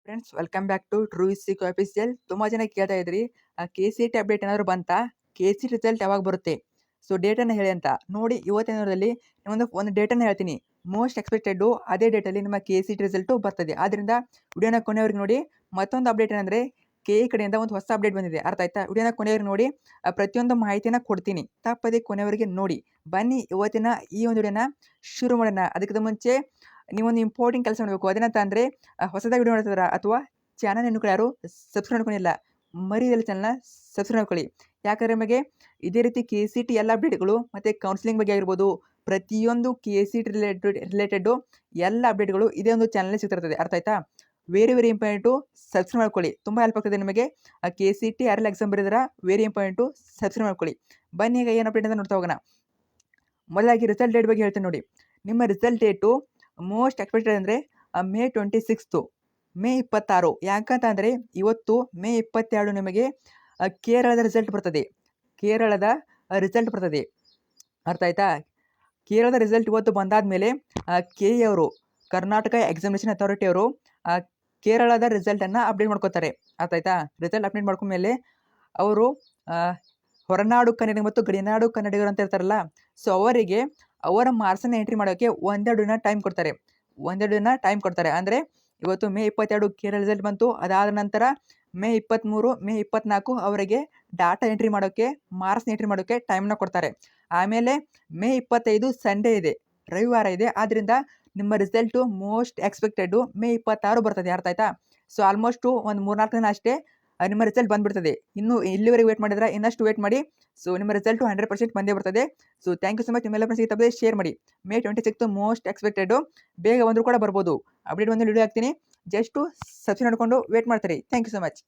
Friends welcome back to true sick official. ತುಂಬ ಜನ ಕೇಳ್ತಾ ಇದ್ರಿ ಕೆ ಸಿ ಟಿ ಅಪ್ಡೇಟ್ ಏನಾದ್ರು ಬಂತಾ, ಕೆ ಸಿ ರಿಸಲ್ಟ್ ಯಾವಾಗ ಬರುತ್ತೆ, ಸೊ ಡೇಟನ್ನು ಹೇಳಿ ಅಂತ. ನೋಡಿ ಇವತ್ತಿನವರಲ್ಲಿ ಒಂದು ಡೇಟನ್ನು ಹೇಳ್ತೀನಿ. ಮೋಸ್ಟ್ ಎಕ್ಸ್ಪೆಕ್ಟೆಡ್ ಅದೇ ಡೇಟಲ್ಲಿ ನಿಮ್ಮ ಕೆ ಸಿ ಟಿ ರಿಸಲ್ಟು ಬರ್ತದೆ. ಆದ್ದರಿಂದ ವಿಡಿಯೋನ ಕೊನೆಯವ್ರಿಗೆ ನೋಡಿ. ಮತ್ತೊಂದು ಅಪ್ಡೇಟ್ ಏನಂದರೆ ಕೆ ಇ ಕಡೆಯಿಂದ ಒಂದು ಹೊಸ ಅಪ್ಡೇಟ್ ಬಂದಿದೆ, ಅರ್ಥ ಆಯ್ತಾ? ವಿಡಿಯೋನ ಕೊನೆಯವ್ರಿಗೆ ನೋಡಿ, ಪ್ರತಿಯೊಂದು ಮಾಹಿತಿನ ಕೊಡ್ತೀನಿ, ತಪ್ಪದೆ ಕೊನೆಯವರಿಗೆ ನೋಡಿ. ಬನ್ನಿ ಇವತ್ತಿನ ಈ ಒಂದು ವಿಡಿಯೋನ ಶುರು ಮಾಡೋಣ. ಅದಕ್ಕಿಂತ ಮುಂಚೆ ನೀವೊಂದು ಇಂಪಾರ್ಟೆಂಟ್ ಕೆಲಸ ಮಾಡಬೇಕು. ಅದೇನಂತ ಅಂದರೆ ಹೊಸದಾಗಿ ವಿಡಿಯೋ ಮಾಡ್ತಿದ್ದೀರಾ ಅಥವಾ ಚಾನಲ್ ಹೆಣ್ಣುಗಳು ಯಾರು ಸಬ್ಸ್ಕ್ರೈಬ್ ಮಾಡ್ಕೊಂಡಿಲ್ಲ, ಮರಿದಲ್ಲಿ ಚಾನಲ್ನ ಸಬ್ಸ್ಕ್ರೈಬ್ ಮಾಡ್ಕೊಳ್ಳಿ. ಯಾಕಂದರೆ ನಿಮಗೆ ಇದೇ ರೀತಿ ಕೆ ಸಿ ಟಿ ಎಲ್ಲ ಅಪ್ಡೇಟ್ಗಳು ಮತ್ತು ಕೌನ್ಸಿಲಿಂಗ್ ಬಗ್ಗೆ ಆಗಿರ್ಬೋದು, ಪ್ರತಿಯೊಂದು ಕೆ ಸಿ ಟಿ ರಿಲೇಟೆಡ್ಡು ಎಲ್ಲ ಅಪ್ಡೇಟ್ಗಳು ಇದೇ ಒಂದು ಚಾನಲ್ನಲ್ಲಿ ಸಿಗ್ತಿರ್ತದೆ, ಅರ್ಥ ಆಯ್ತಾ? ವೆರಿ ಇಂಪಾರ್ಟೆಂಟು, ಸಬ್ಸ್ಕ್ರೈಬ್ ಮಾಡ್ಕೊಳ್ಳಿ, ತುಂಬ ಹೆಲ್ಪ್ ಆಗ್ತದೆ ನಿಮಗೆ. ಕೆ ಸಿ ಟಿ ಯಾರೆಲ್ಲ ಎಕ್ಸಾಮ್ ಬರೆದಿರಾ ವೆರಿ ಇಂಪಾರ್ಟೆಂಟು, ಸಬ್ಸ್ಕ್ರೈಬ್ ಮಾಡ್ಕೊಳ್ಳಿ. ಬನ್ನಿ ಈಗ ಏನು ಅಪ್ಡೇಟ್ ಅಂತ ನೋಡ್ತಾ ಹೋಗೋಣ. ಮೊದಲಾಗಿ ರಿಸಲ್ಟ್ ಡೇಟ್ ಬಗ್ಗೆ ಹೇಳ್ತೀನಿ ನೋಡಿ. ನಿಮ್ಮ ರಿಸಲ್ಟ್ ಡೇಟು ಮೋಸ್ಟ್ ಎಕ್ಸ್ಪೆಕ್ಟೆಡ್ ಅಂದರೆ ಮೇ 26, ಮೇ 26. ಯಾಕಂತ ಅಂದರೆ ಇವತ್ತು ಮೇ 22 ನಿಮಗೆ ಕೇರಳದ ರಿಸಲ್ಟ್ ಬರ್ತದೆ. ಕೇರಳದ ರಿಸಲ್ಟ್ ಬರ್ತದೆ, ಅರ್ಥ ಆಯ್ತಾ? ಕೇರಳದ ರಿಸಲ್ಟ್ ಇವತ್ತು ಬಂದಾದಮೇಲೆ ಕೆ ಇ ಅವರು, ಕರ್ನಾಟಕ ಎಕ್ಸಾಮಿನೇಷನ್ ಅಥಾರಿಟಿ ಅವರು ಕೇರಳದ ರಿಸಲ್ಟನ್ನು ಅಪ್ಡೇಟ್ ಮಾಡ್ಕೋತಾರೆ, ಅರ್ಥ ಆಯ್ತಾ? ರಿಸಲ್ಟ್ ಅಪ್ಡೇಟ್ ಮಾಡ್ಕೊಂಡ್ಮೇಲೆ ಅವರು ಹೊರನಾಡು ಕನ್ನಡಿಗರು ಮತ್ತು ಗಡಿನಾಡು ಕನ್ನಡಿಗರು ಅಂತ ಇರ್ತಾರಲ್ಲ, ಸೊ ಅವರಿಗೆ ಅವರ ಮಾರ್ಕ್ಸನ್ನು ಎಂಟ್ರಿ ಮಾಡೋಕ್ಕೆ ಒಂದೆರಡು ದಿನ ಟೈಮ್ ಕೊಡ್ತಾರೆ. ಅಂದರೆ ಇವತ್ತು ಮೇ 22 ಕೇರಳ ರಿಸಲ್ಟ್ ಬಂತು. ಅದಾದ ನಂತರ ಮೇ 23, ಮೇ 24 ಅವರಿಗೆ ಡಾಟಾ ಎಂಟ್ರಿ ಮಾಡೋಕ್ಕೆ, ಮಾರ್ಕ್ಸ್ನ ಎಂಟ್ರಿ ಮಾಡೋಕ್ಕೆ ಟೈಮ್ನ ಕೊಡ್ತಾರೆ. ಆಮೇಲೆ ಮೇ 25 ಸಂಡೇ ಇದೆ, ರವಿವಾರ ಇದೆ. ಆದ್ದರಿಂದ ನಿಮ್ಮ ರಿಸಲ್ಟು ಮೋಸ್ಟ್ ಎಕ್ಸ್ಪೆಕ್ಟೆಡು ಮೇ 26 ಬರ್ತದೆ, ಅರ್ಥ ಆಯ್ತಾ? ಸೊ ಆಲ್ಮೋಸ್ಟು ಒಂದು 3-4 ದಿನ ಅಷ್ಟೇ ನಿಮ್ಮ ರಿಸಲ್ಟ್ ಬಂದುಬಿಡ್ತದೆ. ಇನ್ನು ಇಲ್ಲಿವರೆಗೆ ವೇಟ್ ಮಾಡಿದ್ರೆ ಇನ್ನಷ್ಟು ವೇಟ್ ಮಾಡಿ. ಸೊ ನಿಮ್ಮ ರಿಸಲ್ಟು 100% ಬಂದೇ ಬರ್ತದೆ. So thank you so much. ನಿಮ್ಮೆಲ್ಲ ಫ್ರೆಂಡ್ಸ್ಗೆ ತಪ್ಪದೆ ಶೇರ್ ಮಾಡಿ. ಮೇ 26 ಮೋಸ್ಟ್ ಎಕ್ಸ್ಪೆಕ್ಟೆಡು, ಬೇಗ ಬಂದರೂ ಕೂಡ ಬರ್ಬೋದು. ಅಪ್ಡೇಟ್ ಬಂದು ವಿಡಿಯೋ ಹಾಕ್ತೀನಿ, ಜಸ್ಟು ಸಬ್ಸ್ಕ್ರೈಬ್ ಮಾಡಿಕೊಂಡು ವೇಟ್ ಮಾಡ್ತೀರಿ. Thank you so much.